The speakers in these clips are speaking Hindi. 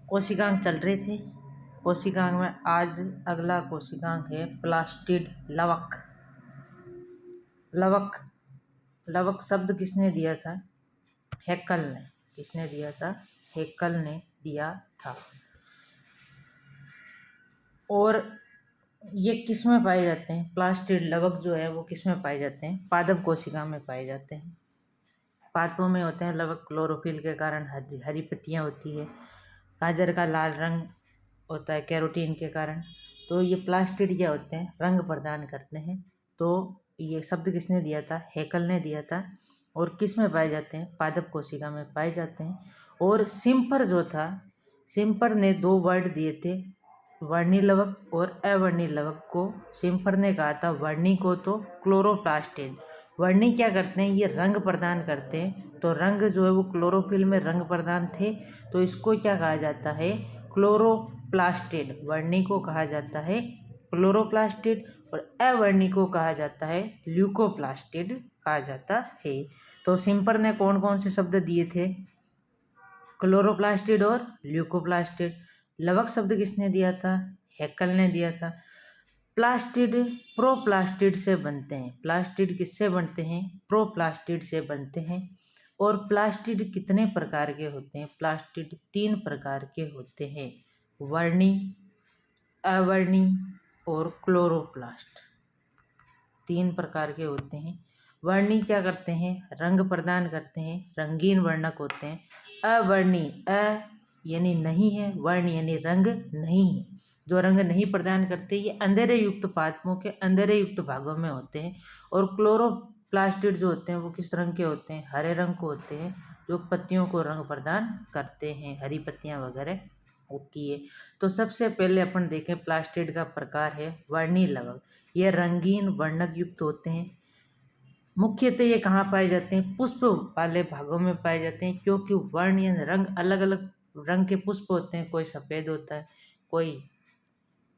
कोशिकांक चल रहे थे। कोशिकांक में आज अगला कोशिकांक है प्लास्टिड लवक। लवक लवक शब्द किसने दिया था? हैक्कल ने। किसने दिया था? हैक्कल ने दिया था। और ये किस में पाए जाते हैं? प्लास्टिड लवक जो है वो किस में पाए जाते हैं? पादप कोशिका में पाए जाते हैं। पादपों में होते हैं लवक। क्लोरोफिल के कारण हरी पत्तियाँ होती है। गाजर का लाल रंग होता है कैरोटीन के कारण। तो ये प्लास्टिड क्या होते हैं? रंग प्रदान करते हैं। तो ये शब्द किसने दिया था? हैकल ने दिया था। और किस में पाए जाते हैं? पादप कोशिका में पाए जाते हैं। और सिम्पर जो था, सिम्पर ने 2 वर्ड दिए थे, वर्णी लवक और अवर्णी लवक को। सिम्पर ने कहा था वर्णी को तो क्लोरोप्लास्टिड। वर्णी क्या करते हैं? ये रंग प्रदान करते हैं। तो रंग जो है वो क्लोरोफिल में रंग प्रदान थे, तो इसको क्या कहा जाता है? क्लोरोप्लास्टिड। वर्णी को कहा जाता है क्लोरोप्लास्टिड और अवर्णी को कहा जाता है ल्यूकोप्लास्टिड कहा जाता है। तो सिम्पर ने कौन कौन से शब्द दिए थे? क्लोरोप्लास्टिड और ल्यूकोप्लास्टिड। लवक शब्द किसने दिया था? हैक्कल ने दिया था। प्लास्टिड प्रोप्लास्टिड से बनते हैं। प्लास्टिड किससे बनते हैं? प्रोप्लास्टिड से बनते हैं। और प्लास्टिड कितने प्रकार के होते हैं? प्लास्टिड 3 प्रकार के होते हैं, वर्णी, अवर्णी और क्लोरोप्लास्ट। 3 प्रकार के होते हैं। वर्णी क्या करते हैं? रंग प्रदान करते हैं, रंगीन वर्णक होते हैं। अवर्णी, अ यानी नहीं है, वर्ण यानी रंग नहीं है, जो रंग नहीं प्रदान करते, ये अंधेरे युक्त पादपों के अंधेरे युक्त भागों में होते हैं। और क्लोरोप्लास्टिड जो होते हैं वो किस रंग के होते हैं? हरे रंग को होते हैं, जो पत्तियों को रंग प्रदान करते हैं, हरी पत्तियां वगैरह होती है। तो सबसे पहले अपन देखें प्लास्टिड का प्रकार है वर्णी लवक। ये रंगीन वर्णक युक्त होते हैं। मुख्यतः ये कहाँ पाए जाते हैं? पुष्प वाले भागों में पाए जाते हैं, क्योंकि वर्ण यानी रंग, अलग अलग रंग के पुष्प होते हैं। कोई सफ़ेद होता है, कोई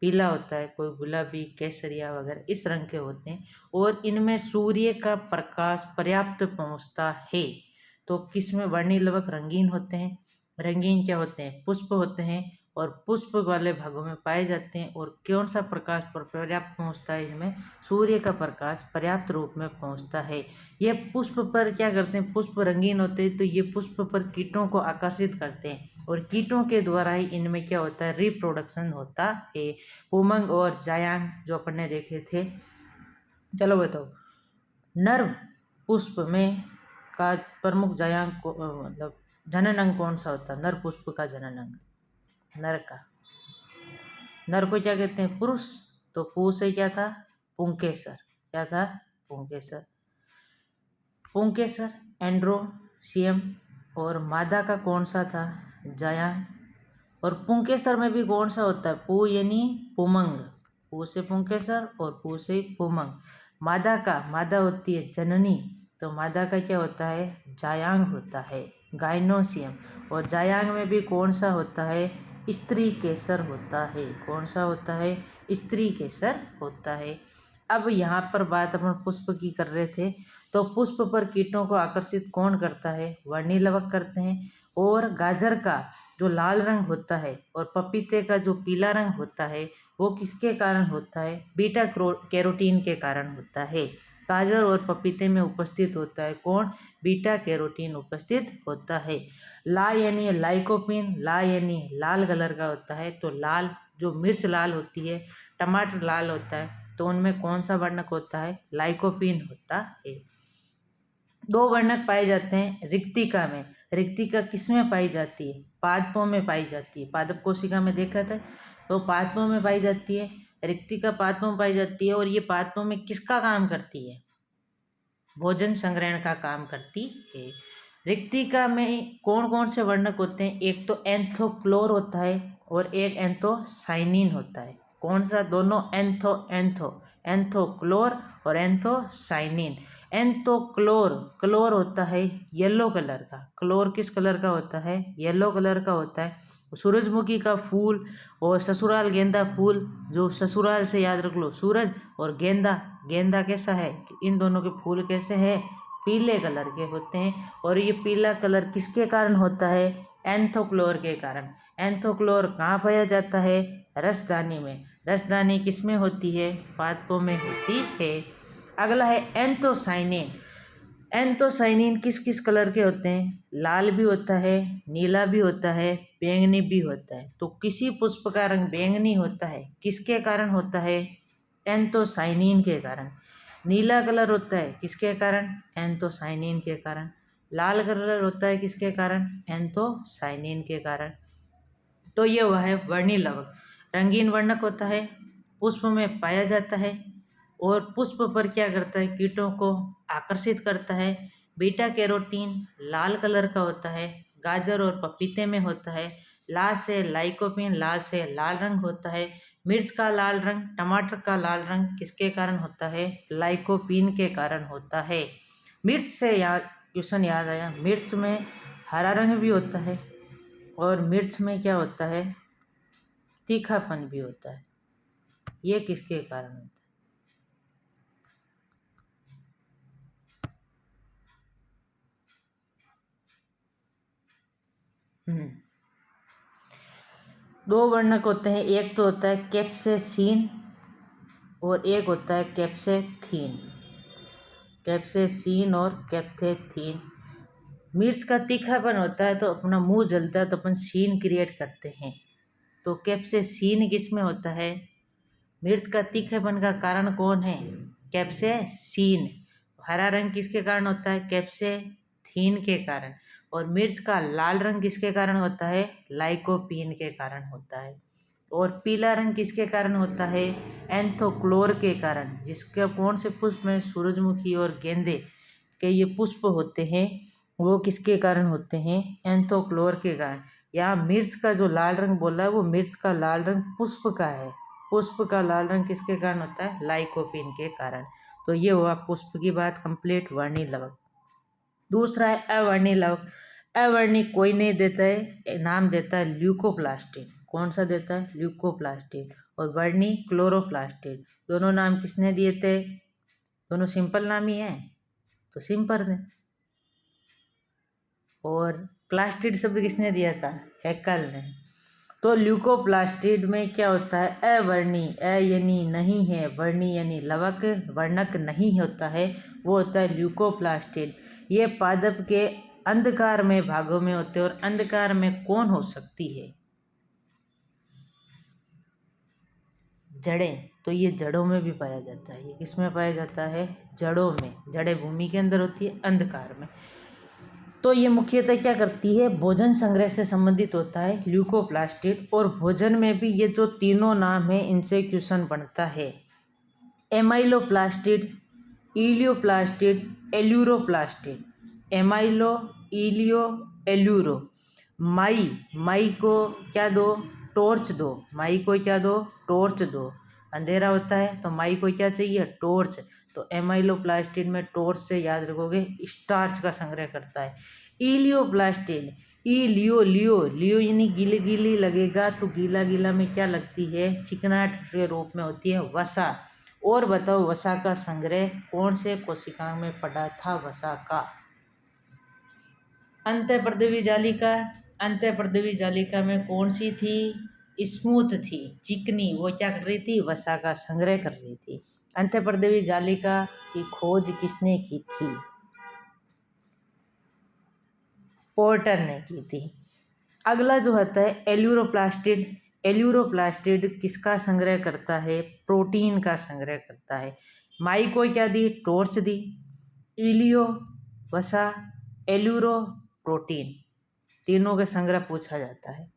पीला होता है, कोई गुलाबी, केसरिया वगैरह इस रंग के होते हैं। और इनमें सूर्य का प्रकाश पर्याप्त पहुँचता है। तो किस में वर्णी लवक रंगीन होते हैं? रंगीन क्या होते हैं? पुष्प होते हैं और पुष्प वाले भागों में पाए जाते हैं। और कौन सा प्रकाश पर पर्याप्त पहुँचता है? इनमें सूर्य का प्रकाश पर्याप्त रूप में पहुँचता है। ये पुष्प पर क्या करते हैं? पुष्प रंगीन होते हैं तो ये पुष्प पर कीटों को आकर्षित करते हैं और कीटों के द्वारा ही इनमें क्या होता है? रिप्रोडक्शन होता है। पुमंग और जायांग जो अपन ने देखे थे। चलो बताओ, नर पुष्प में का प्रमुख जायांग को मतलब जनन अंग कौन सा होता है? नर पुष्प का जनन अंग, नर का, नर को क्या कहते हैं? पुरुष। तो पू से क्या था? पुंकेसर। क्या था? पुंकेसर। पुंकेसर एंड्रोसियम। और मादा का कौन सा था? जायांग। और पुंकेसर में भी कौन सा होता है? पू यानी पुमंग। पू से पुंकेसर और पू से पुमंग। मादा का, मादा होती है जननी, तो मादा का क्या होता है? जायांग होता है, गाइनोसियम। और जायांग में भी कौन सा होता है? स्त्री केसर होता है। कौन सा होता है? स्त्री केसर होता है। अब यहाँ पर बात अपन पुष्प की कर रहे थे, तो पुष्प पर कीटों को आकर्षित कौन करता है? वर्णी लवक करते हैं। और गाजर का जो लाल रंग होता है और पपीते का जो पीला रंग होता है वो किसके कारण होता है? बीटा कैरोटीन के कारण होता है। गाजर और पपीते में उपस्थित होता है कौन? बीटा कैरोटीन उपस्थित होता है। ला यानी लाइकोपिन, ला यानी लाल कलर का होता है। तो लाल, जो मिर्च लाल होती है, टमाटर लाल होता है, तो उनमें कौन सा वर्णक होता है? लाइकोपिन होता है। 2 वर्णक पाए जाते हैं रिक्तिका में। रिक्तिका किस में पाई जाती है? पादपों में पाई जाती है। पादप कोशिका में देखा था, तो पादपों में पाई जाती है। रिक्तिका पादपों में पाई जाती है। और ये पादपों में किसका काम करती है? भोजन संग्रहण का काम करती है। रिक्तिका में कौन कौन से वर्णक होते हैं? एक तो एंथोक्लोर होता है और एक एंथोसाइनिन होता है। कौन सा? दोनों एंथोक्लोर और एंथोसाइनिन। एंथोक्लोर, क्लोर होता है येलो कलर का। क्लोर किस कलर का होता है? येलो कलर का होता है। सूरजमुखी का फूल और ससुराल गेंदा फूल, जो ससुराल से याद रख लो, सूरज और गेंदा। गेंदा कैसा है? इन दोनों के फूल कैसे हैं? पीले कलर के होते हैं। और ये पीला कलर किसके कारण होता है? एंथोक्लोर के कारण। एंथोक्लोर कहाँ पाया जाता है? रसदानी में। रसदानी किस में होती है? पादपों में होती है। अगला है एंथोसाइनिन। एंथोसाइनिन किस किस कलर के होते हैं? लाल भी होता है, नीला भी होता है, बैंगनी भी होता है। तो किसी पुष्प का रंग बैंगनी होता है, किसके कारण होता है? एंथोसाइनिन के कारण। नीला कलर होता है किसके कारण? एंथोसाइनिन के कारण। लाल कलर होता है किसके कारण? एंथोसाइनिन के कारण। तो ये हुआ है वर्णी लवक। रंगीन वर्णक होता है, पुष्प में पाया जाता है और पुष्प पर क्या करता है? कीटों को आकर्षित करता है। बीटा कैरोटीन लाल कलर का होता है, गाजर और पपीते में होता है। लाल से लाइकोपिन, लाल से लाल रंग होता है। मिर्च का लाल रंग, टमाटर का लाल रंग किसके कारण होता है? लाइकोपिन के कारण होता है। मिर्च से याद क्वेश्चन याद आया, मिर्च में हरा रंग भी होता है और मिर्च में क्या होता है? तीखापन भी होता है। ये किसके कारण होता है? दो वर्णक होते हैं, एक तो होता है कैप्सेसीन और एक होता है कैप्सेथीन। कैप्सेसीन और कैप्सेथीन। मिर्च का तीखापन होता है तो अपना मुंह जलता है तो अपन सीन क्रिएट करते हैं। तो कैप्सेसीन किस में होता है? मिर्च का तीखेपन का कारण कौन है? कैप्सेसीन। हरा रंग किसके कारण होता है? कैप्सेथीन के कारण। और मिर्च का लाल रंग किसके कारण होता है? लाइकोपीन के कारण होता है। और पीला रंग किसके कारण होता है? एंथोक्लोर के कारण। जिसके कौन से पुष्प में? सूरजमुखी और गेंदे के ये पुष्प होते हैं, वो किसके कारण होते हैं? एंथोक्लोर के कारण। यहाँ मिर्च का जो लाल रंग बोला है वो मिर्च का लाल रंग पुष्प का है। पुष्प का लाल रंग किसके कारण होता है? लाइकोपिन के कारण। तो ये हुआ पुष्प की बात कंप्लीट, वर्णी लवक। दूसरा है अवर्णी लवक। अवर्णी कोई नहीं देता है, नाम देता है ल्यूकोप्लास्टिड। कौन सा देता है? ल्यूकोप्लास्टिड। और वर्णी क्लोरोप्लास्टिड। दोनों नाम किसने दिए थे? दोनों सिंपल नाम ही हैं तो सिंपल ने। और प्लास्टिड शब्द किसने दिया था? हैकल ने। तो ल्यूकोप्लास्टिड में क्या होता है? अवर्णी, अ यानी नहीं है, वर्णी यानी लवक, वर्णक नहीं होता है, वो होता है ल्यूकोप्लास्टिड। ये पादप के अंधकार में भागों में होते हैं। और अंधकार में कौन हो सकती है? जड़ें। तो ये जड़ों में भी पाया जाता है। ये किस में पाया जाता है? जड़ों में। जड़ें भूमि के अंदर होती है, अंधकार में। तो ये मुख्यतः क्या करती है? भोजन संग्रह से संबंधित होता है ल्यूकोप्लास्टिड। और भोजन में भी ये जो तीनों नाम है इनसे क्वेश्चन बनता है। एमाइलोप्लास्टिड, इलियोप्लास्टिड, एल्यूरोप्लास्टिड। एमाइलो, इलियो, एल्यूरो। माई, माई को क्या दो? टॉर्च दो। माई को क्या दो? टॉर्च दो। अंधेरा होता है तो माई को क्या चाहिए? टॉर्च। तो एमाइलोप्लास्टिड में टॉर्च से याद रखोगे स्टार्च का संग्रह करता है। इलियोप्लास्टिड, ई लियो, लियो लियो यानी गीले गीली लगेगा तो गीला गीला में क्या लगती है? चिकनाहट के रूप में होती है वसा। और बताओ वसा का संग्रह कौन से कोशिका में पड़ा था? वसा का अंतःपर्दवी जालिका। अंतःपर्दवी जालिका में कौन सी थी? स्मूथ थी, चिकनी। वो क्या कर रही थी? वसा का संग्रह कर रही थी। अंतःपर्दवी जालिका की खोज किसने की थी? पोर्टर ने की थी। अगला जो होता है एल्यूरोप्लास्टिड। एल्यूरोप्लास्टिड किसका संग्रह करता है? प्रोटीन का संग्रह करता है। माई को क्या दी? टॉर्च दी। इलियो वसा, एल्यूरो प्रोटीन, तीनों के संग्रह पूछा जाता है।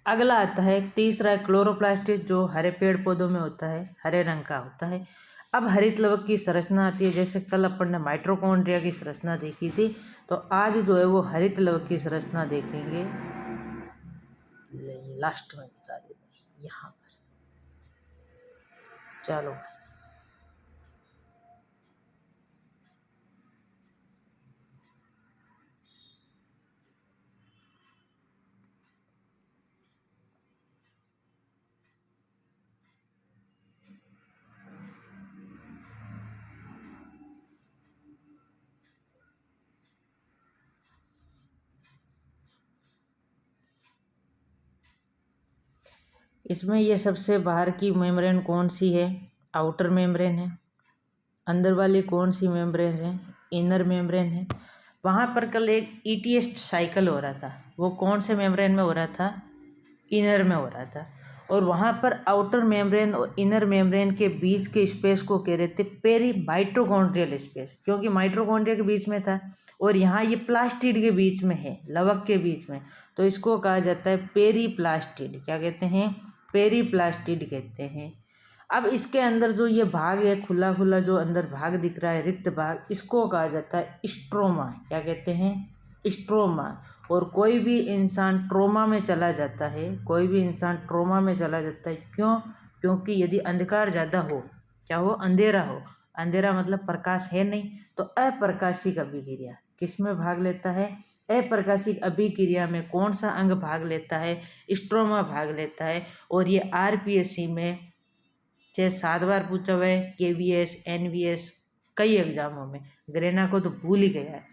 अगला आता है तीसरा क्लोरोप्लास्टिड, जो हरे पेड़ पौधों में होता है, हरे रंग का होता है। अब हरित लवक की संरचना आती है। जैसे कल अपन ने माइटोकॉन्ड्रिया की संरचना देखी थी, तो आज जो है वो हरित लवक की संरचना देखेंगे। लास्ट में दिखा देते हैं यहाँ पर। चलो इसमें ये सबसे बाहर की मेम्ब्रेन कौन सी है? आउटर मेम्ब्रेन है। अंदर वाली कौन सी मेम्ब्रेन है? इनर मेम्ब्रेन है। वहाँ पर कल एक ETS साइकिल हो रहा था, वो कौन से मेम्ब्रेन में हो रहा था? इनर में हो रहा था। और वहाँ पर आउटर मेम्ब्रेन और इनर मेम्ब्रेन के बीच के स्पेस को कह रहे थे पेरी माइटोकॉन्ड्रियल स्पेस, क्योंकि माइटोकॉन्ड्रिया के बीच में था और यहाँ ये प्लास्टिड के बीच में है, लवक के बीच में, तो इसको कहा जाता है पेरीप्लास्टिड। क्या कहते हैं? पेरीप्लास्टिड कहते हैं। अब इसके अंदर जो ये भाग है, खुला खुला जो अंदर भाग दिख रहा है, रिक्त भाग, इसको कहा जाता है स्ट्रोमा। क्या कहते हैं? स्ट्रोमा। और कोई भी इंसान ट्रोमा में चला जाता है, कोई भी इंसान ट्रोमा में चला जाता है। क्यों? क्योंकि यदि अंधकार ज़्यादा हो, क्या हो? अंधेरा हो, अंधेरा मतलब प्रकाश है नहीं, तो अप्रकाशिक अभिक्रिया किस में भाग लेता है? अप्रकाशिक अभिक्रिया में कौन सा अंग भाग लेता है? स्ट्रोमा भाग लेता है। और ये RPSC में 6-7 बार पूछा हुआ है, KVS NVS कई एग्जामों में, ग्रेना को तो भूल ही गया है।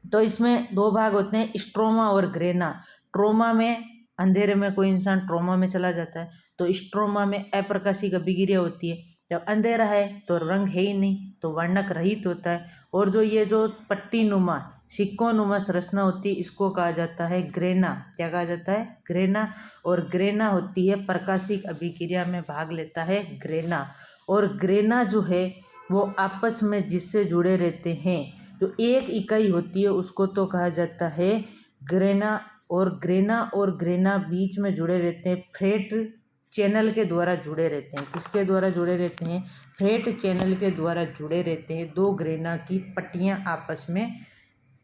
तो इसमें दो भाग होते हैं, स्ट्रोमा और ग्रेना। ट्रोमा में अंधेरे में कोई इंसान ट्रोमा में चला जाता है, तो स्ट्रोमा में अप्रकाशिक अभिक्रिया होती है। जब अंधेरा है तो रंग है ही नहीं, तो वर्णक रहित होता है। और जो ये जो पट्टी नुमा सिक्कों नुमा संरचना होती है, इसको कहा जाता है ग्रेना। क्या कहा जाता है? ग्रेना। और ग्रेना होती है प्रकाशिक अभिक्रिया में भाग लेता है ग्रेना। और ग्रेना जो है वो आपस में जिससे जुड़े रहते हैं, जो एक इकाई होती है उसको तो कहा जाता है ग्रेना। और ग्रेना और ग्रेना बीच में जुड़े रहते हैं, फ्रेट चैनल के द्वारा जुड़े रहते हैं। किसके द्वारा जुड़े रहते हैं? फ्रेट चैनल के द्वारा जुड़े रहते हैं। दो ग्रेना की पट्टियां आपस में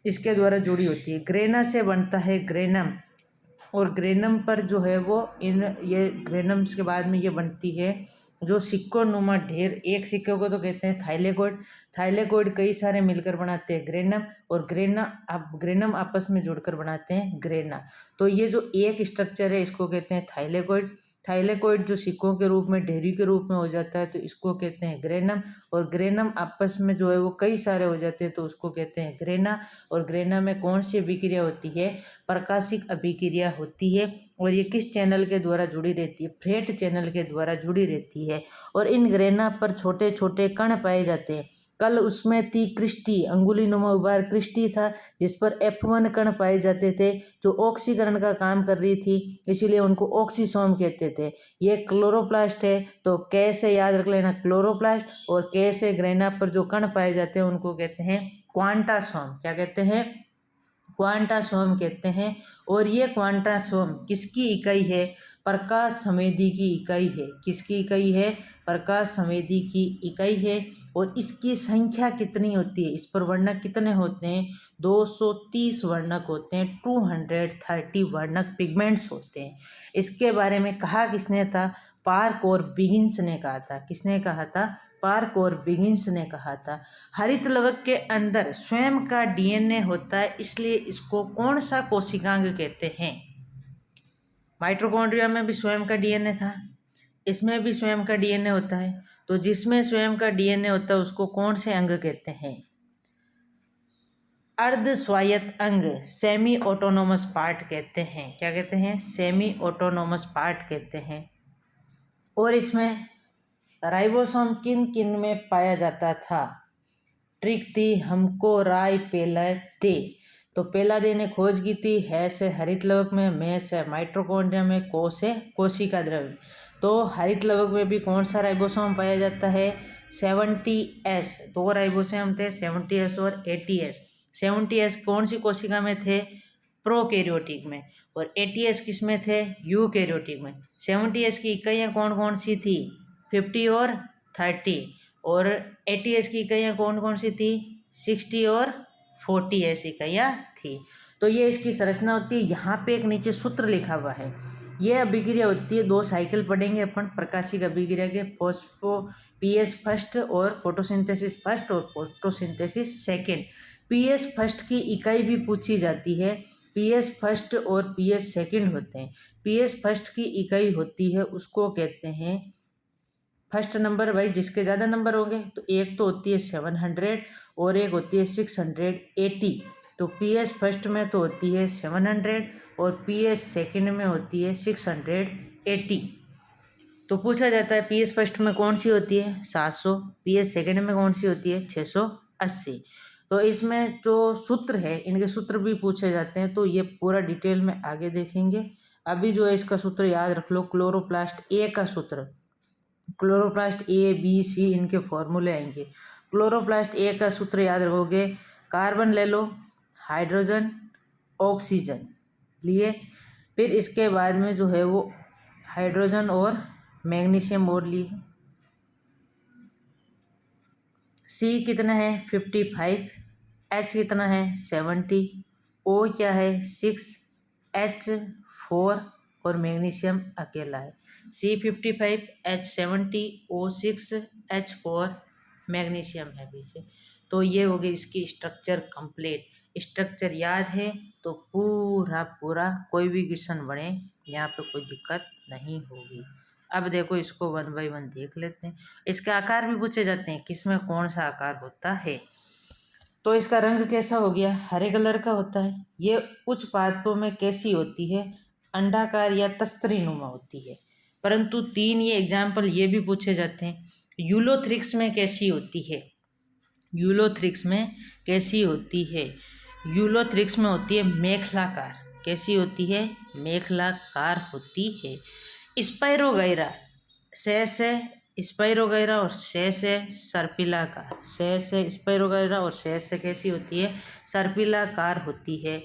इसके द्वारा जुड़ी होती है। ग्रेना से बनता है ग्रेनम, और ग्रेनम पर जो है वो ये ग्रेनम के बाद में ये बनती है जो सिक्को नुमा ढेर। एक सिक्के को तो कहते हैं थाइलेकोइड, थाइलेकोइड कई सारे मिलकर बनाते हैं ग्रेनम, और ग्रेनम आपस में जुड़कर बनाते हैं ग्रेना। तो ये जो एक स्ट्रक्चर है इसको कहते हैं थाइलेकोइड। थाइलेकोइड जो सिक्कों के रूप में ढेरी के रूप में हो जाता है तो इसको कहते हैं ग्रेनम। और ग्रेनम आपस में जो है वो कई सारे हो जाते हैं तो उसको कहते हैं ग्रेना। और ग्रेना में कौन सी अभिक्रिया होती है? प्रकाशिक अभिक्रिया होती है। और ये किस चैनल के द्वारा जुड़ी रहती है? फ्रेट चैनल के द्वारा जुड़ी रहती है। और इन ग्रेना पर छोटे छोटे कण पाए जाते हैं। कल उसमें थी क्रिस्टी, अंगुली नुमा उभार क्रिस्टी था, जिस पर F1 कण पाए जाते थे जो ऑक्सीकरण का काम कर रही थी, इसीलिए उनको ऑक्सीसोम कहते थे। ये क्लोरोप्लास्ट है, तो कै से याद रख लेना क्लोरोप्लास्ट, और कै से ग्रेना पर जो कण पाए जाते हैं उनको कहते हैं क्वांटासोम। क्या कहते हैं? क्वांटासोम कहते हैं। और ये क्वांटासोम किसकी इकाई है? प्रकाश संवेदी की इकाई है। किसकी इकाई है? प्रकाश संवेदी की इकाई है। और इसकी संख्या कितनी होती है? इस पर वर्णक कितने होते हैं? 230 वर्णक होते हैं, 230 वर्णक पिगमेंट्स होते हैं। इसके बारे में कहा किसने था? पार्क और बिगिंस ने कहा था। किसने कहा था? पार्क और बिगिंस ने कहा था। हरित लवक के अंदर स्वयं का DNA होता है, इसलिए इसको कौन सा कोशिकांग कहते हैं? माइटोकॉन्ड्रिया में भी स्वयं का DNA था, इसमें भी स्वयं का DNA होता है, तो जिसमें स्वयं का DNA होता है उसको कौन से अंग कहते हैं? अर्ध स्वायत्त अंग, सेमी ऑटोनोमस पार्ट कहते हैं। क्या कहते हैं? सेमी ऑटोनोमस पार्ट कहते हैं। और इसमें राइबोसोम किन किन में पाया जाता था? ट्रिक थी हमको राय पेला दे। तो पेला दे ने खोज की थी, है से हरित लवक में, मैं से माइटोकॉन्ड्रिया में, को से कोशिका द्रव्य। तो हरित लवक में भी कौन सा राइबोसोम पाया जाता है? 70S। दो राइबोसोम थे, 70S और 80S। 70S कौन सी कोशिका में थे? प्रोकैरियोटिक में। और 80S किस में थे? यूकैरियोटिक में। 70S की इकाइयाँ कौन कौन सी थी? 50 और 30। और 80S की इकाइयाँ कौन कौन सी थी? 60 और 40S इकाइयाँ थी। तो ये इसकी संरचना होती है। यहाँ पे एक नीचे सूत्र लिखा हुआ है। ये अभिक्रिया होती है, दो साइकिल पढ़ेंगे अपन प्रकाशिक अभिक्रिया के, PS फर्स्ट और फोटोसिंथेसिस फर्स्ट और फोटोसिंथेसिस सेकेंड। PS फर्स्ट की इकाई भी पूछी जाती है। PS फर्स्ट और PS सेकेंड होते हैं। PS फर्स्ट की इकाई होती है, उसको कहते हैं फर्स्ट नंबर। भाई जिसके ज़्यादा नंबर होंगे तो एक तो होती है 700 और एक होती है 680। तो पीएच फर्स्ट में तो होती है 700 और पीएच सेकंड में होती है 680। तो पूछा जाता है पीएच फर्स्ट में कौन सी होती है 700, पीएच सेकंड में कौन सी होती है 680। तो इसमें जो सूत्र है इनके सूत्र भी पूछे जाते हैं, तो ये पूरा डिटेल में आगे देखेंगे। अभी जो है इसका सूत्र याद रख लो, क्लोरोप्लास्ट ए का सूत्र, क्लोरोप्लास्ट ए बी सी इनके फॉर्मूले आएंगे। क्लोरोप्लास्ट ए का सूत्र याद रखोगे, कार्बन ले लो, हाइड्रोजन, ऑक्सीजन लिए, फिर इसके बाद में जो है वो हाइड्रोजन और मैग्नीशियम और लिए। सी कितना है 55, एच कितना है 70, ओ क्या है 6, एच 4 और मैग्नीशियम अकेला है। C55, H70, O6, H4, magnesium है पीछे। तो ये हो गई इसकी स्ट्रक्चर कंप्लीट। स्ट्रक्चर याद है तो पूरा पूरा कोई भी क्वेश्चन बने यहाँ पे कोई दिक्कत नहीं होगी। अब देखो इसको 1 बाय 1 देख लेते हैं। इसके आकार भी पूछे जाते हैं, किसमें कौन सा आकार होता है। तो इसका रंग कैसा हो गया, हरे कलर का होता है। ये उच्च पादपों में कैसी होती है, अंडाकार या तस्तरीनुमा होती है। परंतु 3 ये एग्जाम्पल ये भी पूछे जाते हैं। यूलोथ्रिक्स में कैसी होती है, यूलोथ्रिक्स में कैसी होती है, यूलोथ्रिक्स में होती है मेखलाकार। कैसी होती है, मेखलाकार होती है। स्पाइरोगैरा से स्पाइरोगैरा और से सर्पिलाकार, से स्पाइरोगैरा और से कैसी होती है, सर्पिलाकार होती है।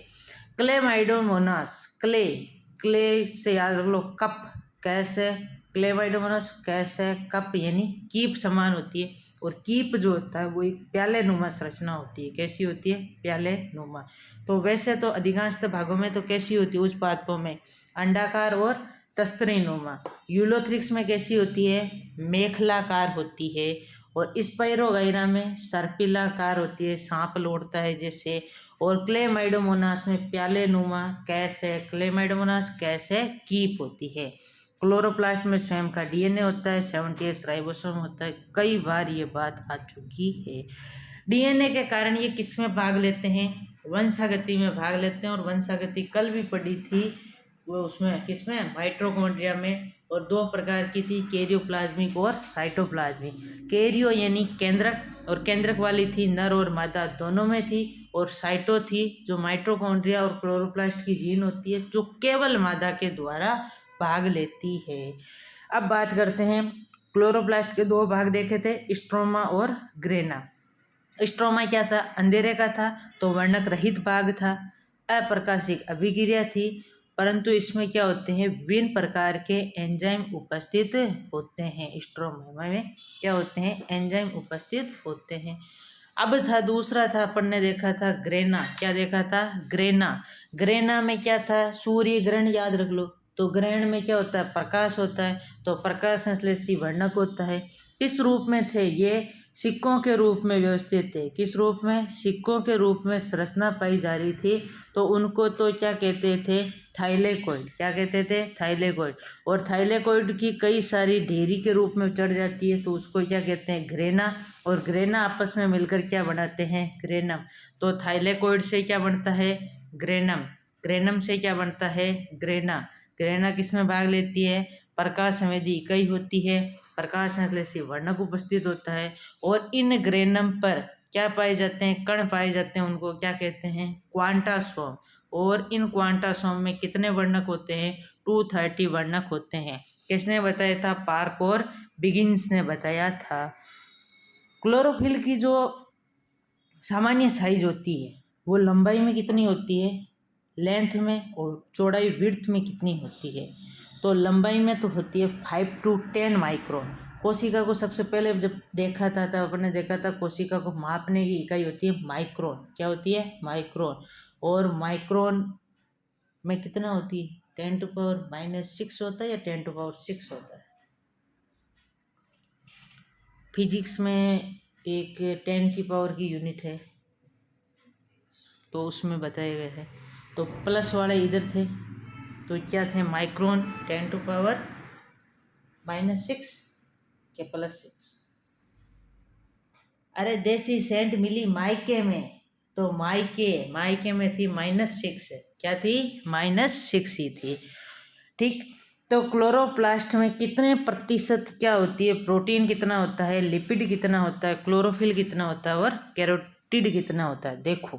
क्लेमाइडोमोनास, क्ले से याद रख लो कप, कैसे क्लेमाइडोमोनास कैसे कप यानी कीप समान होती है। और कीप जो होता है वो एक प्याले नुमा संरचना होती है। कैसी होती है, प्याले नुमा। तो वैसे तो अधिकांश भागों में तो कैसी होती है, उच्च पादपों में अंडाकार और तस्तरीनुमा। यूलोथ्रिक्स में कैसी होती है, मेखलाकार होती है। और स्पाइरोगैरा में सर्पिलाकार होती है, सांप लौटता है जैसे। और क्लेमाइडोमोनास में प्याले नुमा कैसे, क्लेमाइडोमोनास कैसे कीप होती है। क्लोरोप्लास्ट में स्वयं का डीएनए होता है, 78 राइबोसोम होता है। कई बार ये बात आ चुकी है। डीएनए के कारण ये किस में भाग लेते हैं, वंशागति में भाग लेते हैं। और वंशागति कल भी पढ़ी थी, वो उसमें किसमें, माइटोकॉन्ड्रिया में। और 2 प्रकार की थी, कैरियोप्लाज्मिक और साइटोप्लाज्मिक। कैरियो यानी केंद्रक, और केंद्रक वाली थी नर और मादा दोनों में थी। और साइटो थी जो माइटोकॉन्ड्रिया और क्लोरोप्लास्ट की जीन होती है, जो केवल मादा के द्वारा भाग लेती है। अब बात करते हैं, क्लोरोप्लास्ट के 2 भाग देखे थे, स्ट्रोमा और ग्रेना। स्ट्रोमा क्या था, अंधेरे का था, तो वर्णक रहित भाग था, अप्रकाशिक अभिक्रिया थी। परंतु इसमें क्या होते हैं, विभिन्न प्रकार के एंजाइम उपस्थित होते हैं। स्ट्रोमा में क्या होते हैं, एंजाइम उपस्थित होते हैं। अब था दूसरा था, अपन ने देखा था ग्रेना। क्या देखा था, ग्रेना। ग्रेना में क्या था, सूर्य ग्रहण याद रख लो। तो ग्रहण में क्या होता है, प्रकाश होता है, तो प्रकाश संश्लेषी वर्णक होता है। इस रूप में थे ये, सिक्कों के रूप में व्यवस्थित थे। किस रूप में, सिक्कों के रूप में संरचना पाई जा रही थी। तो उनको तो क्या कहते थे, थाइलेकोइड। क्या कहते थे, थाइलेकोइड। और थाइलेकोइड की कई सारी ढेरी के रूप में चढ़ जाती है, तो उसको क्या कहते हैं, ग्रेना। और ग्रेना आपस में मिलकर क्या बनाते हैं, ग्रेनम। तो थाइलेकोइड से क्या बनता है, ग्रेनम। ग्रेनम से क्या बनता है, ग्रेना। ग्रेना किस में भाग लेती है, प्रकाश संवेदी इकाई होती है, प्रकाश संश्लेषी वर्णक उपस्थित होता है। और इन ग्रेनम पर क्या पाए जाते हैं, कण पाए जाते हैं, उनको क्या कहते हैं, क्वांटासोम। और इन क्वांटासोम में कितने वर्णक होते हैं, 230 वर्णक होते हैं। किसने बताया था, पार्क और बिगिंस ने बताया था। क्लोरोफिल की जो सामान्य साइज होती है वो लंबाई में कितनी होती है, लेंथ में, और चौड़ाई विड्थ में कितनी होती है। तो लंबाई में तो होती है 5 to 10 माइक्रोन। कोशिका को सबसे पहले जब देखा था तब अपने देखा था कोशिका को मापने की इकाई होती है माइक्रोन। क्या होती है, माइक्रोन। और माइक्रोन में कितना होती है, 10⁻⁻6 होता है या 10⁻6 होता है। फिजिक्स में एक 10 की पावर की यूनिट है, तो उसमें बताया गया है। तो प्लस वाले इधर थे, तो क्या थे, माइक्रोन 10⁻⁻6 के +6। अरे देसी सेंट मिली मायके में, तो मायके में थी -6, क्या थी -6 ही थी। ठीक, तो क्लोरोप्लास्ट में कितने प्रतिशत क्या होती है, प्रोटीन कितना होता है, लिपिड कितना होता है, क्लोरोफिल कितना होता है और कैरोटिड कितना होता है। देखो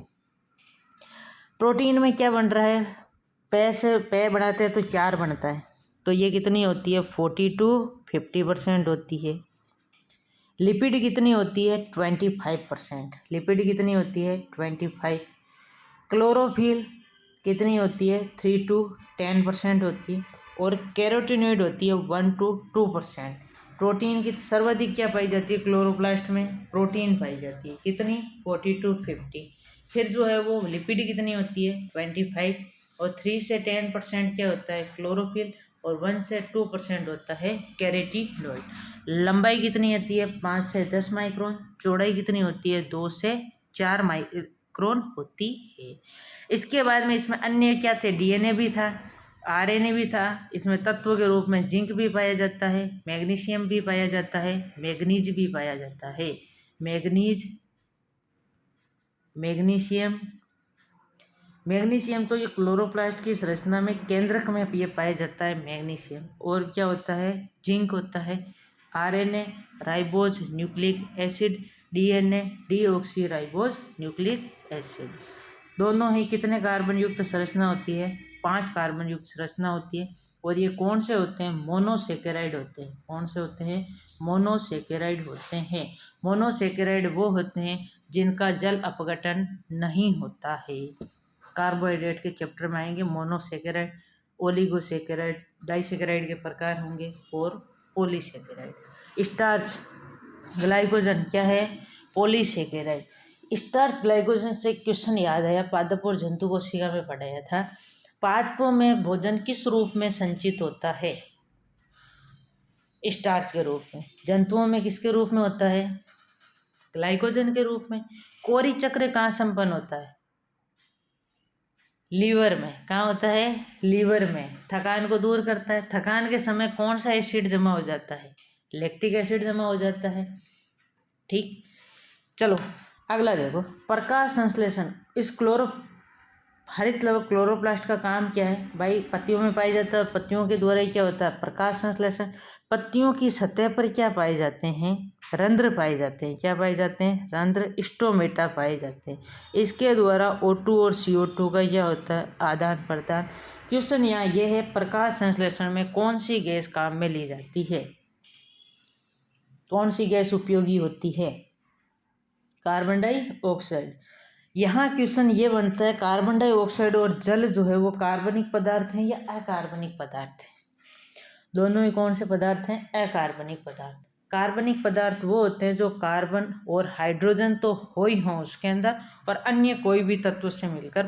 प्रोटीन में क्या बन रहा है, पे बनाते हैं तो 4 बनता है, तो ये कितनी होती है 40 to 50% होती है। लिपिड कितनी होती है 25%, लिपिड कितनी होती है 25। क्लोरोफिल कितनी होती है 3 to 10% होती है, और कैरोटिनॉइड होती है 1 to 2%। प्रोटीन की सर्वाधिक क्या पाई जाती है क्लोरोप्लास्ट में, प्रोटीन पाई जाती है, कितनी 40 to 50। फिर जो है वो लिपिड कितनी होती है 25, और 3 से 10% क्या होता है क्लोरोफिल, और 1 से 2% होता है कैरोटिनॉइड। लंबाई कितनी होती है 5 से 10 माइक्रोन, चौड़ाई कितनी होती है 2 से 4 माइक्रोन होती है। इसके बाद में इसमें अन्य क्या थे, डीएनए भी था, आरएनए भी था। इसमें तत्व के रूप में जिंक भी पाया जाता है, मैग्नीशियम भी पाया जाता है, मैग्नीज भी पाया जाता है। मैग्नीशियम तो ये क्लोरोप्लास्ट की संरचना में केंद्रक में ये पाया जाता है मैग्नीशियम। और क्या होता है, जिंक होता है, RNA ribose nucleic acid, DNA deoxy ribose nucleic acid. दोनों ही कितने कार्बन युक्त संरचना होती है, 5 कार्बन युक्त संरचना होती है। और ये कौन से होते हैं, मोनोसेकेराइड होते हैं। कौन से होते हैं, मोनोसेकेराइड होते हैं। मोनोसेकेराइड वो होते हैं जिनका जल अपघटन नहीं होता है। कार्बोहाइड्रेट के चैप्टर में आएंगे मोनोसेकेराइड, ओलिगोसेकेराइड, डाइसेकेराइड के प्रकार होंगे, और पॉलीसेकेराइड। स्टार्च ग्लाइकोजन क्या है, पॉलीसेकेराइड। स्टार्च ग्लाइकोजन से क्वेश्चन याद आया, पादप और जंतु कोशिका में पढ़ाया था। पादपों में भोजन किस रूप में संचित होता है, स्टार्च के रूप में। जंतुओं में किसके रूप में होता है, ग्लाइकोजन के रूप में। कोरी चक्र कहाँ संपन्न होता है, लीवर में। कहाँ होता है, लीवर में। थकान को दूर करता है। थकान के समय कौन सा एसिड जमा हो जाता है, लैक्टिक एसिड जमा हो जाता है। ठीक, चलो अगला देखो, प्रकाश संश्लेषण। इस हरित लवक क्लोरोप्लास्ट का काम क्या है भाई, पत्तियों में पाई जाता है, और पत्तियों के द्वारा ही क्या होता है प्रकाश संश्लेषण। पत्तियों की सतह पर क्या पाए जाते हैं, रंध्र पाए जाते हैं। क्या पाए जाते हैं, रंध्र, स्टोमेटा पाए जाते हैं। इसके द्वारा O2 और CO2 का क्या होता है आदान प्रदान। क्वेश्चन यहाँ ये है, प्रकाश संश्लेषण में कौन सी गैस काम में ली जाती है, कौन सी गैस उपयोगी होती है, कार्बन डाइऑक्साइड। यहाँ क्वेश्चन ये बनता है, कार्बन डाइऑक्साइड और जल जो है वो कार्बनिक पदार्थ हैं या अकार्बनिक पदार्थ हैं। दोनों ही कौन से पदार्थ हैं, अकार्बनिक पदार्थ। कार्बनिक पदार्थ वो होते हैं जो कार्बन और हाइड्रोजन तो हो ही हों उसके अंदर, और अन्य कोई भी तत्व से मिलकर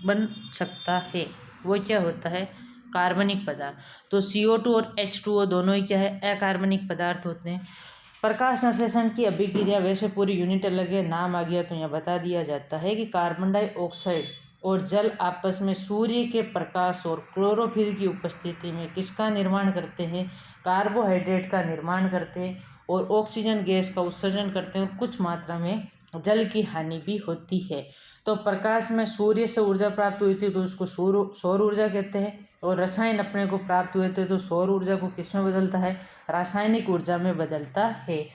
बन सकता है, वो क्या होता है कार्बनिक पदार्थ। तो CO2 और H2O दोनों ही क्या है, अकार्बनिक पदार्थ होते हैं। प्रकाश संश्लेषण की अभिक्रिया, वैसे पूरी यूनिट अलग है, नाम आ गया तो यहाँ बता दिया जाता है कि कार्बन डाइऑक्साइड और जल आपस में सूर्य के प्रकाश और क्लोरोफिल की उपस्थिति में किसका निर्माण करते हैं, कार्बोहाइड्रेट का निर्माण करते हैं, और ऑक्सीजन गैस का उत्सर्जन करते हैं, और कुछ मात्रा में जल की हानि भी होती है। तो प्रकाश में सूर्य से ऊर्जा प्राप्त हुई थी तो उसको सौर ऊर्जा कहते हैं, और रसायन अपने को प्राप्त हुए थे तो सौर ऊर्जा को किस में बदलता है, रासायनिक ऊर्जा में बदलता है।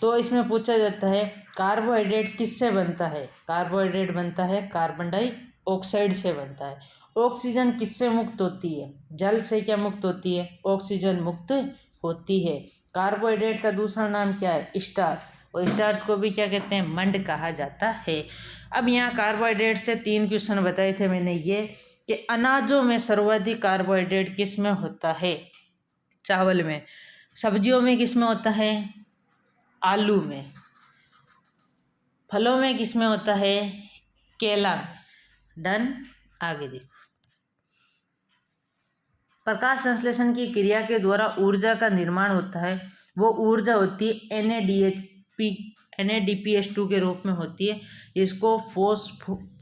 तो इसमें पूछा जाता है कार्बोहाइड्रेट किससे बनता है, कार्बोहाइड्रेट बनता है कार्बन डाइऑक्साइड से बनता है। ऑक्सीजन किससे मुक्त होती है, जल से क्या मुक्त होती है, ऑक्सीजन मुक्त होती है। कार्बोहाइड्रेट का दूसरा नाम क्या है, स्टार्च, और स्टार्च को भी क्या कहते हैं, मंड कहा जाता है। अब यहाँ कार्बोहाइड्रेट से 3 क्वेश्चन बताए थे मैंने, ये कि अनाजों में सर्वाधिक कार्बोहाइड्रेट किस में होता है, चावल में। सब्जियों में किस में होता है, आलू में। फलों में किस में होता है, केला में। डन, आगे देखो। प्रकाश संश्लेषण की क्रिया के द्वारा ऊर्जा का निर्माण होता है, वो ऊर्जा होती है NADPH2 के रूप में होती है। इसको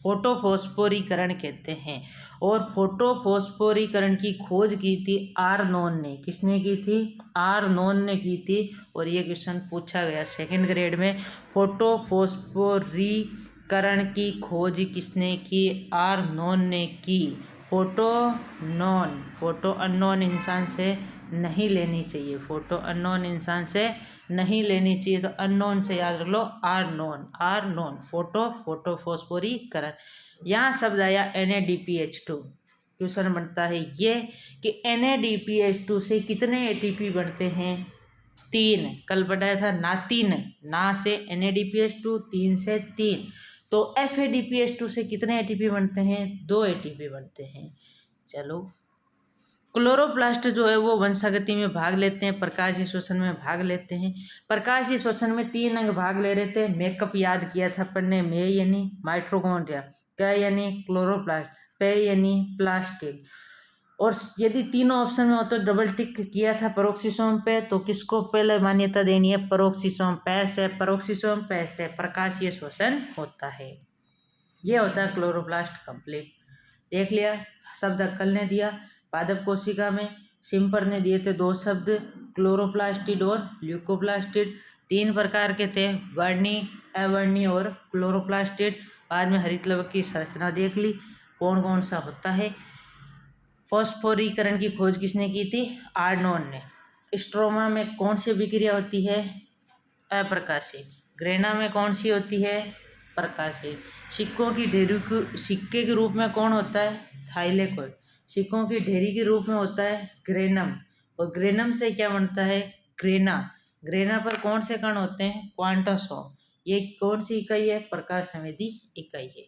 फोटोफॉस्फोरीकरण कहते हैं। और फोटोफॉस्फोरीकरण की खोज की थी आर्नोन ने। किसने की थी, आर्नोन ने की थी। और ये क्वेश्चन पूछा गया 2nd ग्रेड में, फोटोफॉस्फोरीकरण करण की खोज किसने की? आर्नोन ने की। फोटो अननोन इंसान से नहीं लेनी चाहिए, फोटो अननोन इंसान से नहीं लेनी चाहिए। तो अननोन से याद रख लो आर्नोन। फोटो फॉस्फोरीकरण। यहाँ शब्द आया NADPH2। क्वेश्चन बनता है ये कि NADPH2 से कितने ATP बनते हैं? 3। कल बताया था ना 3, ना से NADPH2, 3 से 3। तो FADPH2 से कितने ATP बनते हैं? 2 ATP बनते हैं। चलो, क्लोरोप्लास्ट जो है वो वंशागति में भाग लेते हैं, प्रकाशीय श्वसन में भाग लेते हैं। प्रकाशीय श्वसन में 3 अंग भाग ले रहे थे। मेकअप याद किया था पढ़ने में, यानी माइटोकॉन्ड्रिया, क्या यानी क्लोरोप्लास्ट, पे यानी प्लास्टिड। और यदि तीनों ऑप्शन में हो तो डबल टिक किया था पेरोक्सिसोम पे, तो किसको पहले मान्यता देनी है? पेरोक्सिसोम पे से। पेरोक्सिसोम पे से प्रकाशीय श्वसन होता है। ये होता है क्लोरोप्लास्ट कंप्लीट। देख लिया, शब्द अक्कल ने दिया। पादप कोशिका में सिम्पर ने दिए थे 2 शब्द, क्लोरोप्लास्टिड और ल्यूकोप्लास्टिड। 3 प्रकार के थे, वर्णी, अवर्णी और क्लोरोप्लास्टिड। बाद में हरित लवक की संरचना देख ली, कौन कौन सा होता है। फॉस्फोरीकरण की खोज किसने की थी? आर्नोन ने। स्ट्रोमा में कौन सी विक्रिया होती है? अप्रकाशीय। ग्रेना में कौन सी होती है? प्रकाशीय। सिक्कों की ढेरी को सिक्के के रूप में कौन होता है? थाइलेकोइड। सिक्कों की ढेरी के रूप में होता है ग्रेनम। और ग्रेनम से क्या बनता है? ग्रेना। ग्रेना पर कौन से कण होते हैं? क्वांटासोम। ये कौन सी इकाई है? प्रकाश संवेदी इकाई है।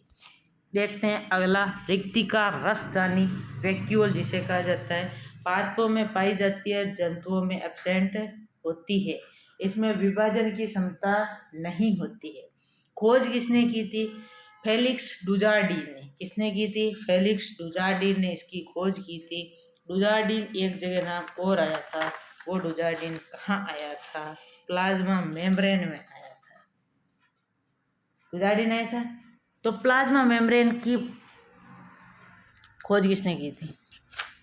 देखते हैं अगला, रिक्तिका रसदानी, वैक्यूल जिसे कहा जाता है, पादपों में पाई जाती है, जंतुओं में एब्सेंट होती है। इसमें विभाजन की क्षमता नहीं होती है। खोज किसने की थी? फेलिक्स डुजार्डिन ने। किसने की थी? फेलिक्स डुजार्डिन ने इसकी खोज की थी। डुजार्डिन एक जगह नाम और आया था, वो डुजार्डिन कहाँ आया था? प्लाज्मा मेम्ब्रेन में आया था। डुजार्डिन आया था। तो प्लाज्मा मेम्ब्रेन की खोज किसने की थी?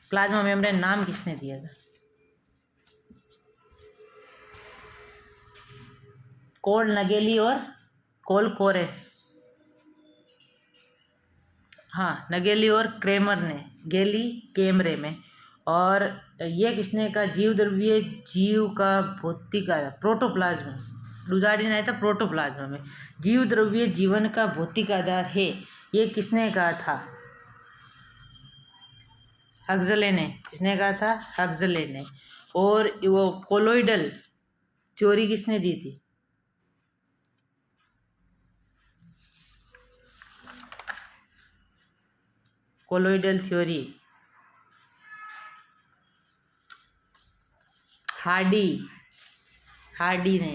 प्लाज्मा मेम्ब्रेन नाम किसने दिया था? कोल नगेली और कोल कोरेस। हाँ, नगेली और क्रेमर ने, गेली कैमरे में। और ये किसने का? जीव द्रव्य जीव का भौतिक आधार, प्रोटोप्लाज्म। डुजार्डिन आया था प्रोटोप्लाज्म में। जीव द्रव्य जीवन का भौतिक आधार है, ये किसने कहा था? हक्सले ने। किसने कहा था? हक्सले ने। और वो कोलोइडल थ्योरी किसने दी थी? कोलोइडल थ्योरी हार्डी ने।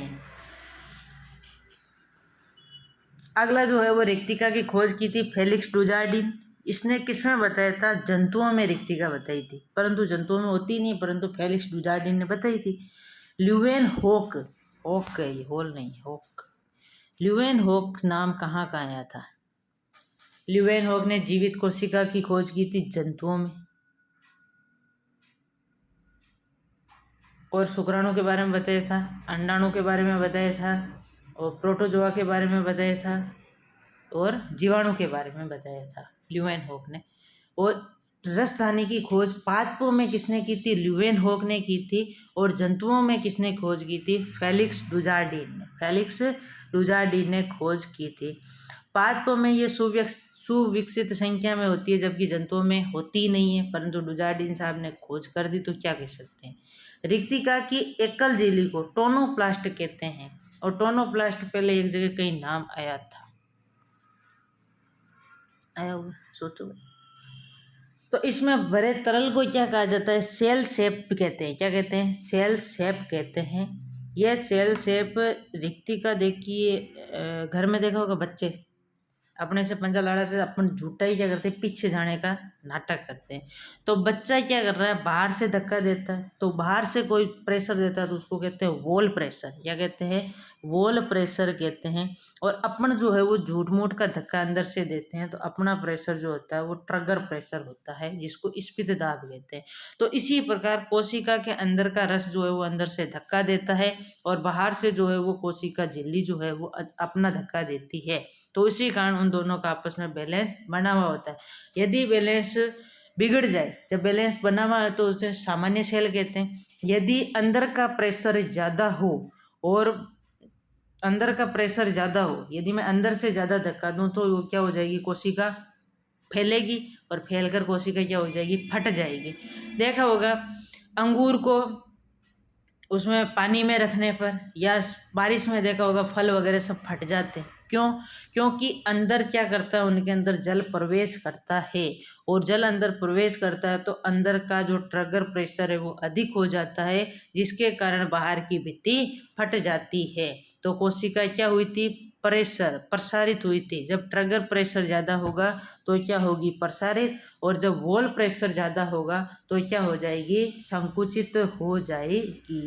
अगला जो है वो रिक्तिका की खोज की थी फेलिक्स डुजार्डिन। इसने किसमें बताया था? जंतुओं में रिक्तिका बताई थी, परंतु जंतुओं में होती नहीं, परंतु फेलिक्स डुजार्डिन ने बताई थी। ल्यूवेन होक, होक है ये, होल नहीं, होक। ल्यूवेन होक नाम कहाँ का आया था? ल्यूवेन होक ने जीवित कोशिका की खोज की थी जंतुओं में, और शुक्राणु के बारे में बताया था, अंडाणु के बारे में बताया था, और प्रोटोजोआ के बारे में बताया था, और जीवाणु के बारे में बताया था ल्यूवेन होक ने। और रसदानी की खोज पादपों में किसने की थी? ल्यूवेन होक ने की थी। और जंतुओं में किसने खोज की थी? फेलिक्स डुजार्डिन ने। फेलिक्स डुजार्डिन ने खोज की थी। पादपों में ये सुविकसित संख्या में होती है, जबकि जंतुओं में होती नहीं है, परंतु डुजार्डिन साहब ने खोज कर दी, तो क्या कह सकते हैं? रिक्तिका की एकल झिल्ली को टोनोप्लास्ट कहते हैं। और टोनोप्लास्ट पहले एक जगह कहीं नाम आया था, आया होगा, सोचो भाई। तो इसमें भरे तरल को क्या कहा जाता है? सेल शेप कहते हैं। क्या कहते हैं? सेल शेप कहते हैं। यह सेल शेप रिक्तिका देखिए, घर में देखा होगा बच्चे अपने से पंजा लड़ाते, अपन झूठा ही क्या करते हैं? पीछे जाने का नाटक करते हैं। तो बच्चा क्या कर रहा है? बाहर से धक्का देता है, तो बाहर से कोई प्रेशर देता है तो उसको कहते हैं वॉल प्रेशर। क्या कहते हैं? वॉल प्रेशर कहते हैं। और अपन जो है वो झूठ मूठ का धक्का अंदर से देते हैं, तो अपना प्रेशर जो होता है वो ट्रिगर प्रेशर होता है, जिसको स्फीत दाब कहते हैं। तो इसी प्रकार कोशिका के अंदर का रस जो है वो अंदर से धक्का देता है, और बाहर से जो है वो कोशिका झिल्ली जो है वो अपना धक्का देती है। तो इसी कारण उन दोनों का आपस में बैलेंस बना हुआ होता है। यदि बैलेंस बिगड़ जाए, जब बैलेंस बना हुआ है तो उसे सामान्य सेल कहते हैं। यदि अंदर का प्रेशर ज़्यादा हो और अंदर का प्रेशर ज़्यादा हो, यदि मैं अंदर से ज़्यादा धक्का दूं तो वो क्या हो जाएगी, कोशिका फैलेगी और फैलकर कोशिका क्या हो जाएगी, फट जाएगी। देखा होगा अंगूर को उसमें पानी में रखने पर या बारिश में देखा होगा फल वगैरह सब फट जाते हैं। क्यों? क्योंकि अंदर क्या करता है, उनके अंदर जल प्रवेश करता है और जल अंदर प्रवेश करता है तो अंदर का जो ट्रिगर प्रेशर है वो अधिक हो जाता है, जिसके कारण बाहर की भित्ति फट जाती है। तो कोशिका क्या हुई थी, प्रेशर प्रसारित हुई थी। जब ट्रिगर प्रेशर ज़्यादा होगा तो क्या होगी, प्रसारित, और जब वॉल प्रेशर ज़्यादा होगा तो क्या हो जाएगी, संकुचित हो जाएगी,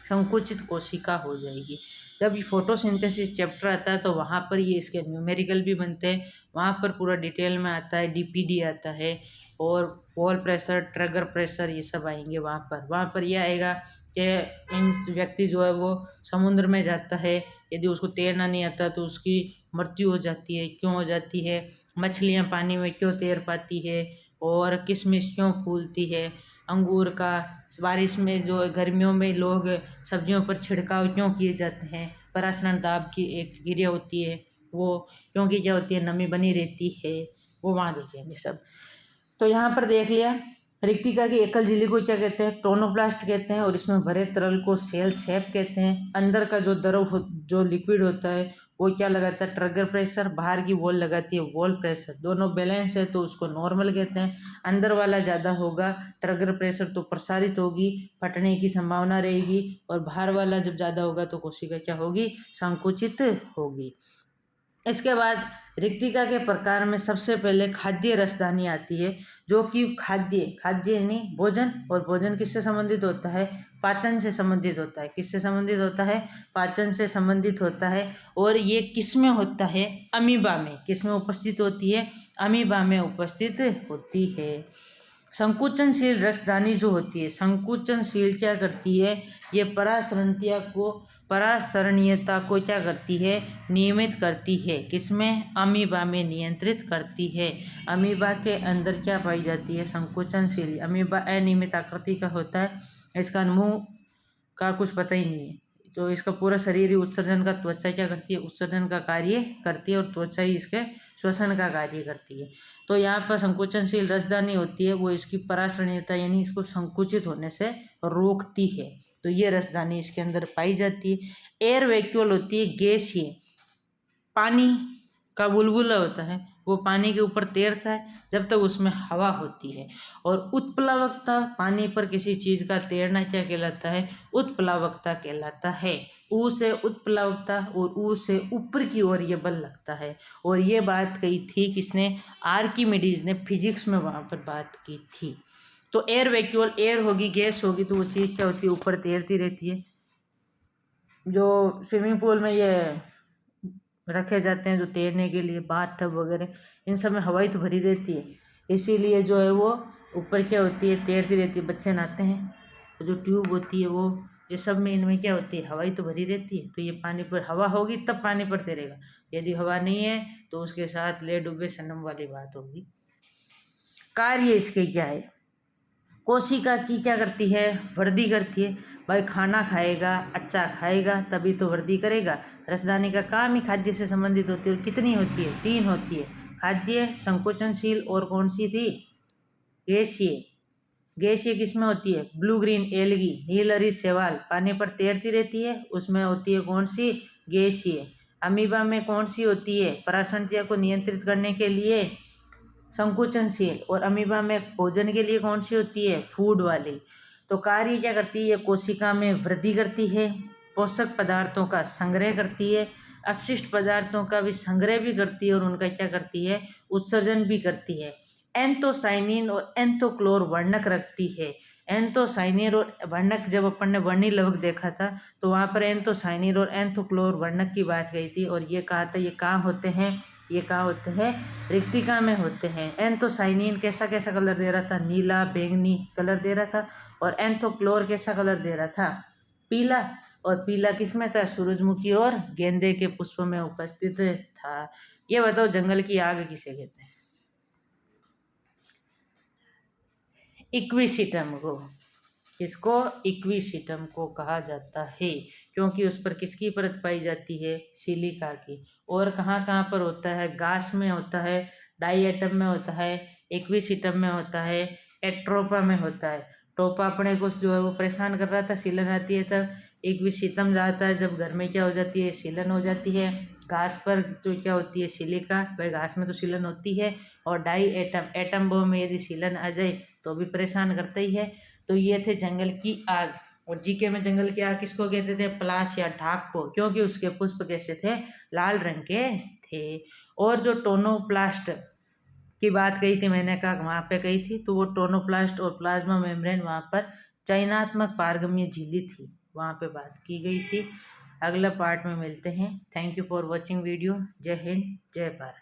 संकुचित कोशिका हो जाएगी। जब ये फोटोसिंथेसिस चैप्टर आता है तो वहाँ पर ये इसके न्यूमेरिकल भी बनते हैं, वहाँ पर पूरा डिटेल में आता है, डीपीडी आता है और वॉल प्रेशर, ट्रिगर प्रेशर ये सब आएंगे वहाँ पर यह आएगा कि मीन्स व्यक्ति जो है वो समुद्र में जाता है, यदि उसको तैरना नहीं आता तो उसकी मृत्यु हो जाती है। क्यों हो जाती है, मछलियाँ पानी में क्यों तैर पाती है, और किशमिश क्यों फूलती है, अंगूर का बारिश में जो गर्मियों में लोग सब्जियों पर छिड़काव क्यों किए जाते हैं, परासरण दाब की एक क्रिया होती है वो, क्योंकि क्या होती है, नमी बनी रहती है, वो वहाँ देखेंगे सब। तो यहाँ पर देख लिया रिक्तिका की एकल झिल्ली को क्या कहते हैं, टोनोप्लास्ट कहते हैं, और इसमें भरे तरल को सेल सेप कहते हैं। अंदर का जो द्रव जो लिक्विड होता है वो क्या लगाता है, ट्रिगर प्रेशर, बाहर की वॉल लगाती है वॉल प्रेशर, दोनों बैलेंस है तो उसको नॉर्मल कहते हैं। अंदर वाला ज़्यादा होगा ट्रिगर प्रेशर तो प्रसारित होगी, फटने की संभावना रहेगी, और बाहर वाला जब ज़्यादा होगा तो कोशिका क्या होगी, संकुचित होगी। इसके बाद रिक्तिका के प्रकार में सबसे पहले खाद्य रसदानी आती है, जो कि खाद्य यानी भोजन, और भोजन किससे संबंधित होता है, पाचन से संबंधित होता है। किससे संबंधित होता है, पाचन से संबंधित होता है। और ये किस में होता है, अमीबा में। किस में उपस्थित होती है, अमीबा में उपस्थित होती है। संकुचनशील रसदानी जो होती है, संकुचनशील क्या करती है, ये परासरणीयता को क्या करती है, नियमित करती है। किसमें, अमीबा में नियंत्रित करती है। अमीबा के अंदर क्या पाई जाती है, संकुचनशील। अमीबा अनियमित आकृति का होता है, इसका मुंह का कुछ पता ही नहीं है, तो इसका पूरा शरीर ही उत्सर्जन का, त्वचा क्या करती है, उत्सर्जन का कार्य करती है, और त्वचा ही इसके श्वसन का कार्य करती है। तो यहाँ पर संकुचनशील रसदानी होती है, वो इसकी परासरणीयता यानी इसको संकुचित होने से रोकती है। तो ये रसदानी इसके अंदर पाई जाती है। एयर वैक्यूल होती है, गैसीय, पानी का बुलबुला होता है, वो पानी के ऊपर तैरता है जब तक उसमें हवा होती है। और उत्प्लावकता, पानी पर किसी चीज़ का तैरना क्या कहलाता है, उत्प्लावकता कहलाता है। ऊ से उत्प्लावकता और ऊ से ऊपर की ओर ये बल लगता है। और ये बात कही थी किसने, आर्किमिडीज ने फिजिक्स में वहाँ पर बात की थी। तो एयर वैक्यूल, एयर होगी, गैस होगी, तो वो चीज़ क्या होती है, ऊपर तैरती रहती है। जो स्विमिंग पूल में ये रखे जाते हैं जो तैरने के लिए, बाथ टब वगैरह, इन सब में हवा ही तो भरी रहती है, इसीलिए जो है वो ऊपर क्या होती है, तैरती रहती है। बच्चे नहाते हैं तो जो ट्यूब होती है वो, ये सब में इनमें क्या होती है, हवा ही तो भरी रहती है। तो ये पानी पर, हवा होगी तब पानी पर तैरेगा, यदि हवा नहीं है तो उसके साथ ले डूबे सनम वाली बात होगी। कार्य इसके क्या है, कोशिका की क्या करती है, वृद्धि करती है। भाई खाना खाएगा, अच्छा खाएगा तभी तो वृद्धि करेगा। रसदानी का काम ही खाद्य से संबंधित होती है, और कितनी होती है, 3 होती है। खाद्य, संकोचनशील, और कौन सी थी, गैसीय। गैसीय किसमें होती है, ब्लू ग्रीन एल्गी, नीलहरी शैवाल, पानी पर तैरती रहती है, उसमें होती है कौन सी, गैसीय। अमीबा में कौन सी होती है, परासरणीयता को नियंत्रित करने के लिए संकुचनशील, और अमीबा में भोजन के लिए कौन सी होती है, फूड वाली। तो कार्य क्या करती है, कोशिका में वृद्धि करती है, पोषक पदार्थों का संग्रह करती है, अपशिष्ट पदार्थों का भी संग्रह भी करती है, और उनका क्या करती है, उत्सर्जन भी करती है। एंथोसाइनिन और एंथोक्लोर वर्णक रखती है। एंथोसाइनिन और वर्णक, जब अपन ने वर्णी लवक देखा था तो वहाँ पर एंथोसाइनिन और एंथोक्लोर वर्णक की बात कही थी, और ये कहा था ये कहाँ होते हैं, ये कहाँ होते हैं, रिक्तिका में होते हैं। एंथोसाइनिन कैसा कैसा कलर दे रहा था, नीला बैंगनी कलर दे रहा था, और एंथोक्लोर कैसा कलर दे रहा था, पीला। और पीला किस में था, सूरजमुखी और गेंदे के पुष्प में उपस्थित था। ये बताओ जंगल की आग किसे कहते हैं? इक्विसिटम को। किसको? इक्विसिटम को कहा जाता है, क्योंकि उस पर किसकी परत पाई जाती है? सिलिका की। और कहाँ कहाँ पर होता है? घास में होता है, डाइएटम में होता है, इक्विसिटम में होता है, एट्रोपा में होता है। टोपा अपने को जो है वो परेशान कर रहा था, सीलन आती है तब। इक्विसिटम जाता है जब घर में क्या हो जाती है? सीलन हो जाती है। घास पर तो क्या होती है? सिलिका। भाई घास में तो सीलन होती है। और डाई एटम, एटम बम में यदि सीलन आ जाए तो भी परेशान करता ही है। तो ये थे जंगल की आग। और जीके में जंगल की आग किसको कहते थे? पलाश या ढाक को, क्योंकि उसके पुष्प कैसे थे? लाल रंग के थे। और जो टोनोप्लास्ट की बात कही थी मैंने, कहा वहाँ पे कही थी, तो वो टोनोप्लास्ट और प्लाज्मा मेम्ब्रेन वहाँ पर चयनात्मक पारगम्य झिल्ली थी, वहाँ पे बात की गई थी। अगला पार्ट में मिलते हैं। Thank you for watching video. जय हिंद, जय भारत।